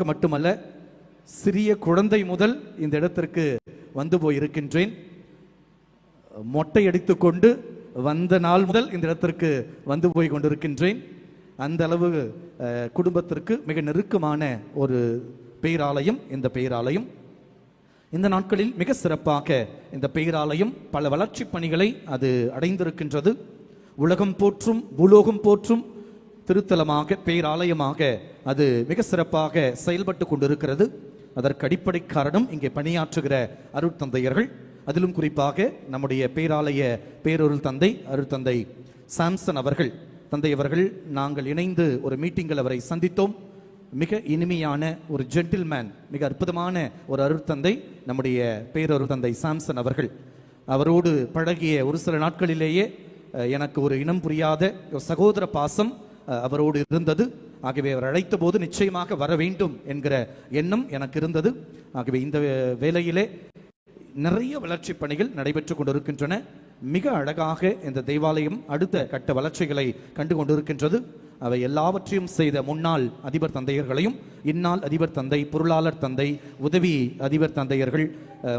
குடும்பமாக மட்டுமல்ல, சிறிய குழந்தை முதல் இந்த இடத்திற்கு வந்து போயிருக்கின்றேன். மொட்டை அடித்துக்கொண்டு வந்த நாள் முதல் இந்த இடத்திற்கு வந்து போய் கொண்டிருக்கின்றேன். அந்த அளவு குடும்பத்திற்கு மிக நெருக்கமான ஒரு பேராலயம் இந்த பேராலயம். இந்த நாட்களில் மிக சிறப்பாக இந்த பேராலயம் பல வளர்ச்சி பணிகளை அது அடைந்திருக்கின்றது. உலகம் போற்றும் பூலோகம் போற்றும் திருத்தலமாக பேராலயமாக அது மிக சிறப்பாக செயல்பட்டு கொண்டிருக்கிறது. அதற்கு அடிப்படை காரணம் இங்கே பணியாற்றுகிற அருட்தந்தையர்கள், அதிலும் குறிப்பாக நம்முடைய பேராலய பேரொருள் தந்தை அருட்தந்தை சாம்சன் அவர்கள். தந்தை அவர்கள் நாங்கள் இணைந்து ஒரு மீட்டிங்கில் அவரை சந்தித்தோம். மிக இனிமையான ஒரு ஜென்டில்மேன், மிக அற்புதமான ஒரு அருட்தந்தை நம்முடைய பேரொருள் தந்தை சாம்சன் அவர்கள். அவரோடு பழகிய ஒரு சில நாட்களிலேயே எனக்கு ஒரு இனம் புரியாத ஒரு சகோதர பாசம் அவரோடு இருந்தது. ஆகவே அவர் அழைத்த போது நிச்சயமாக வர வேண்டும் என்கிற எண்ணம் எனக்கு இருந்தது. ஆகவே இந்த வேளையிலே நிறைய வளர்ச்சி பணிகள் நடைபெற்று கொண்டிருக்கின்றன. மிக அழகாக இந்த தேவாலயம் அடுத்த கட்ட வளர்ச்சிகளை கண்டு கொண்டிருக்கின்றது. அவை எல்லாவற்றையும் செய்த முன்னாள் அதிபர் தந்தையர்களையும், இந்நாள் அதிபர் தந்தை, பொருளாளர் தந்தை, உதவி அதிபர் தந்தையர்கள்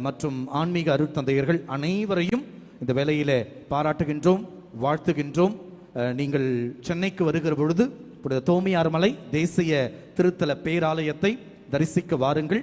மற்றும் ஆன்மீக அருட்தந்தையர்கள் அனைவரையும் இந்த வேளையிலே பாராட்டுகின்றோம், வாழ்த்துகின்றோம். நீங்கள் சென்னைக்கு வருகிற பொழுது தோமையார் மலை தேசிய திருத்தல பேராலயத்தை தரிசிக்க வாருங்கள்.